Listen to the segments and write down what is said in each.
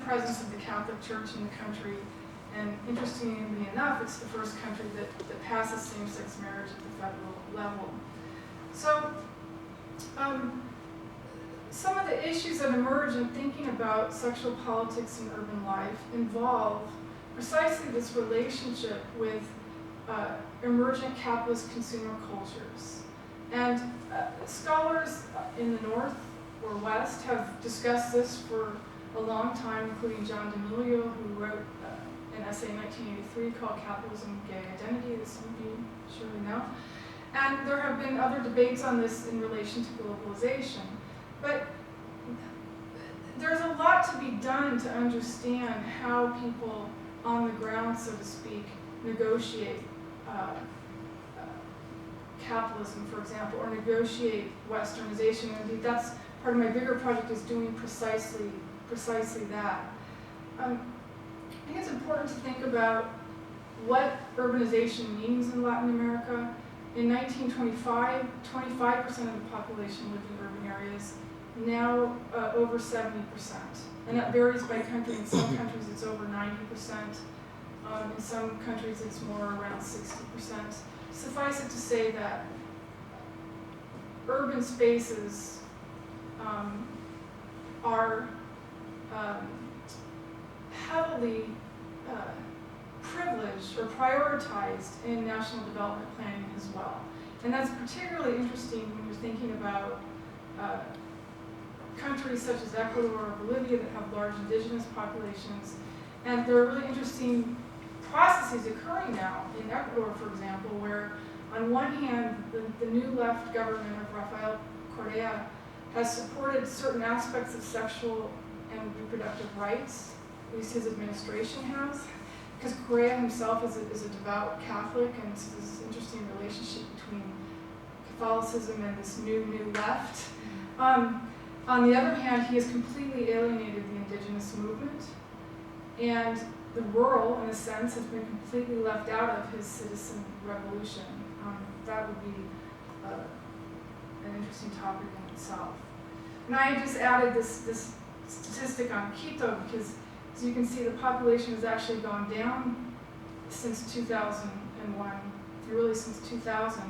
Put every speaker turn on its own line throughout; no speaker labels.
presence of the Catholic Church in the country, and interestingly enough, it's the first country that passes same-sex marriage at the federal level. So, some of the issues that emerge in thinking about sexual politics in urban life involve precisely this relationship with emergent capitalist consumer cultures. And scholars in the North or West have discussed this for a long time, including John D'Amelio, who wrote an essay in 1983 called Capitalism and Gay Identity, that some of you surely know. And there have been other debates on this in relation to globalization. But there's a lot to be done to understand how people on the ground, so to speak, negotiate capitalism, for example, or negotiate westernization. And indeed, that's part of my bigger project, is doing precisely that. I think it's important to think about what urbanization means in Latin America. In 1925, 25% of the population lived in urban areas. Now, over 70%. And that varies by country. In some countries, it's over 90%. In some countries, it's more around 60%. Suffice it to say that urban spaces are heavily privileged or prioritized in national development planning as well. And that's particularly interesting when you're thinking about countries such as Ecuador or Bolivia that have large indigenous populations. And there are really interesting processes occurring now in Ecuador, for example, where on one hand, the new left government of Rafael Correa has supported certain aspects of sexual and reproductive rights, at least his administration has, because Correa himself is a devout Catholic, and so there's this interesting relationship between Catholicism and this new left. On the other hand, he has completely alienated the indigenous movement, and the rural, in a sense, has been completely left out of his citizen revolution. That would be an interesting topic in itself. And I just added this statistic on Quito because, as you can see, the population has actually gone down since 2001, really since 2000,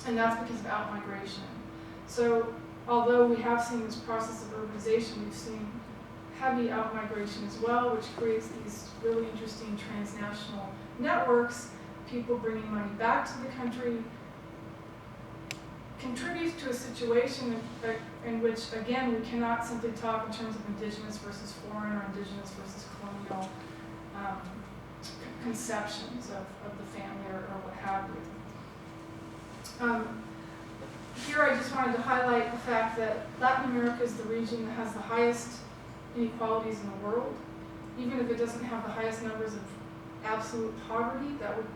and that's because of outmigration. So, although we have seen this process of urbanization, we've seen heavy outmigration as well, which creates these really interesting transnational networks, people bringing money back to the country, contributes to a situation in which, again, we cannot simply talk in terms of indigenous versus foreign or indigenous versus colonial conceptions of the family or what have you. Here I just wanted to highlight the fact that Latin America is the region that has the highest inequalities in the world. Even if it doesn't have the highest numbers of absolute poverty, that would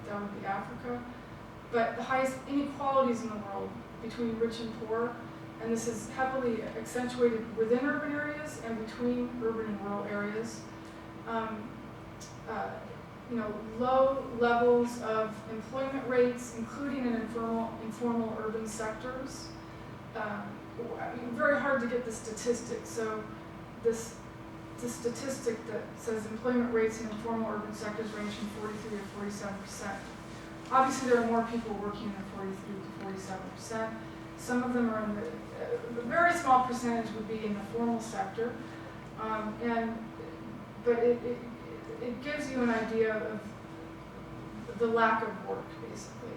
be Africa. But the highest inequalities in the world between rich and poor, and this is heavily accentuated within urban areas and between urban and rural areas. Low levels of employment rates, including in informal urban sectors. Very hard to get the statistic. So this statistic that says employment rates in informal urban sectors range from 43 to 47%. Obviously, there are more people working than 43 to 47%. Some of them are in a very small percentage would be in the formal sector, but it gives you an idea of the lack of work, basically.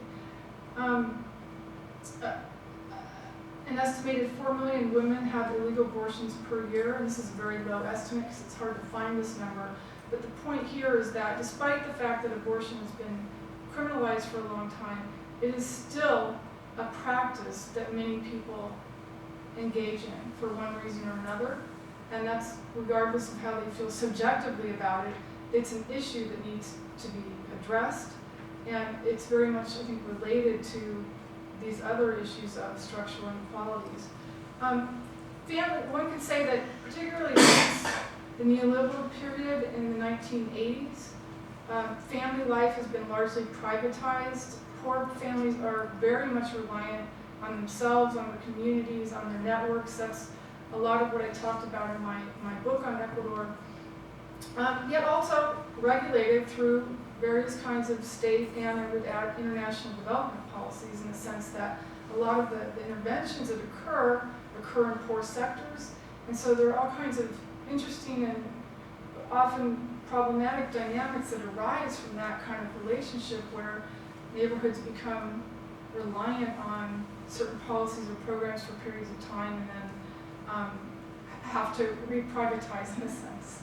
An estimated 4 million women have illegal abortions per year, and this is a very low estimate because it's hard to find this number. But the point here is that despite the fact that abortion has been criminalized for a long time, it is still a practice that many people engage in for one reason or another, and that's regardless of how they feel subjectively about it. It's an issue that needs to be addressed, and it's very much, I think, related to these other issues of structural inequalities. One could say that particularly since the neoliberal period in the 1980s, family life has been largely privatized. Poor families are very much reliant on themselves, on their communities, on their networks. That's a lot of what I talked about in my book on Ecuador. yet also regulated through various kinds of state and international development policies, in the sense that a lot of the interventions that occur in poor sectors. And so there are all kinds of interesting and often problematic dynamics that arise from that kind of relationship, where neighborhoods become reliant on certain policies or programs for periods of time, and then have to re-privatize in a sense.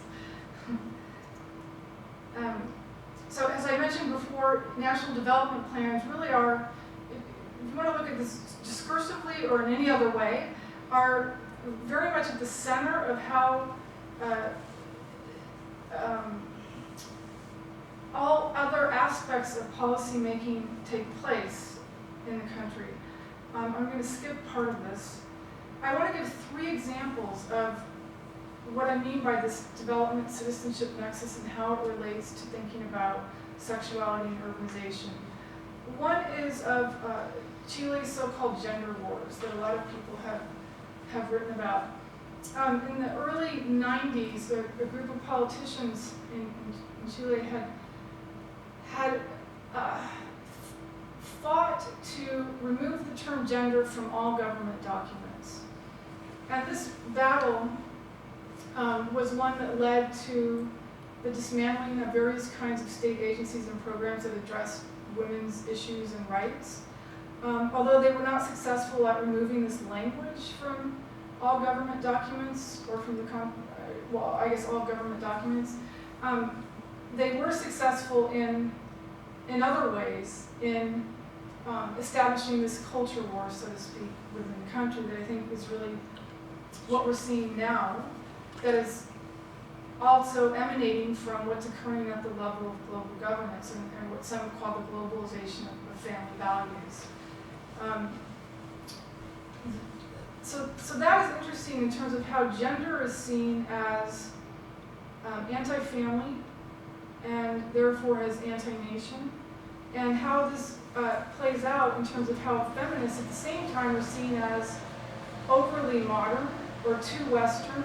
So as I mentioned before, national development plans really are, if you want to look at this discursively or in any other way, are very much at the center of how all other aspects of policy making take place in the country. I'm going to skip part of this. I want to give 3 examples of what I mean by this development citizenship nexus and how it relates to thinking about sexuality and urbanization. One is of Chile's so-called gender wars that a lot of people have written about. In the early 90s, a group of politicians in Chile had fought to remove the term gender from all government documents. And this battle was one that led to the dismantling of various kinds of state agencies and programs that addressed women's issues and rights. Although they were not successful at removing this language from all government documents, or from all government documents, they were successful in other ways in establishing this culture war, so to speak, within the country that I think is really what we're seeing now, that is also emanating from what's occurring at the level of global governance and what some call the globalization of family values. So that is interesting in terms of how gender is seen as anti-family and therefore as anti-nation, and how this plays out in terms of how feminists at the same time are seen as overly modern or too Western,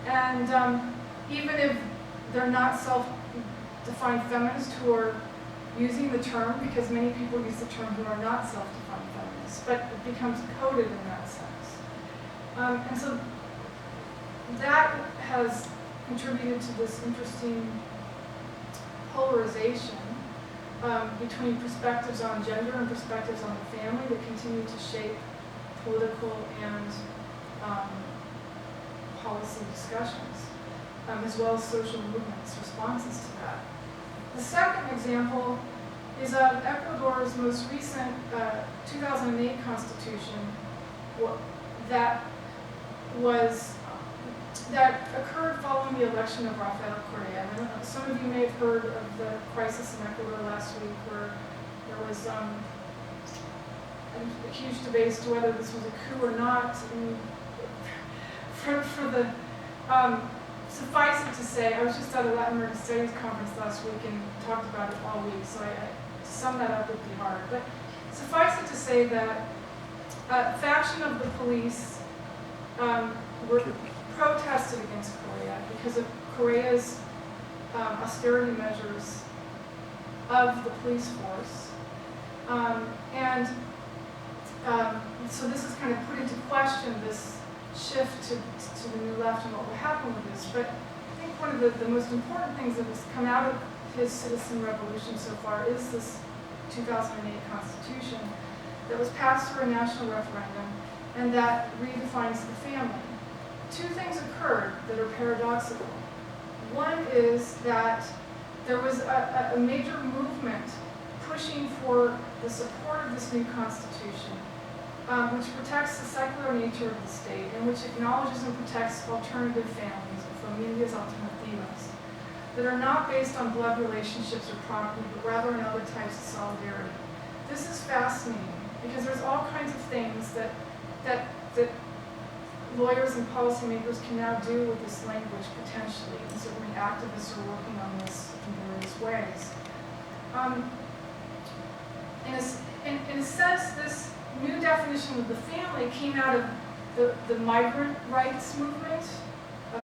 and even if they're not self-defined feminists who are using the term, because many people use the term who are not self-defined feminists, but it becomes coded in that sense. And so that has contributed to this interesting polarization between perspectives on gender and perspectives on the family that continue to shape political and policy discussions, as well as social movements' responses to that. The second example is of Ecuador's most recent 2008 constitution that occurred following the election of Rafael Correa. And some of you may have heard of the crisis in Ecuador last week, where there was a huge debate as to whether this was a coup or not. And suffice it to say, I was just at a Latin American Studies conference last week and talked about it all week, so to sum that up would be hard. But suffice it to say that a faction of the police were protested against Correa because of Correa's austerity measures of the police force. So this is kind of put into question this shift to the new left and what will happen with this. But I think one of the most important things that has come out of his citizen revolution so far is this 2008 Constitution that was passed through a national referendum and that redefines the family. 2 things occurred that are paradoxical. One is that there was a major movement pushing for the support of this new Constitution, which protects the secular nature of the state and which acknowledges and protects alternative families, or familias alternativas, that are not based on blood relationships or property, but rather on other types of solidarity. This is fascinating because there's all kinds of things that lawyers and policymakers can now do with this language potentially, and certainly activists are working on this in various ways. In a sense, this new definition of the family came out of the migrant rights movement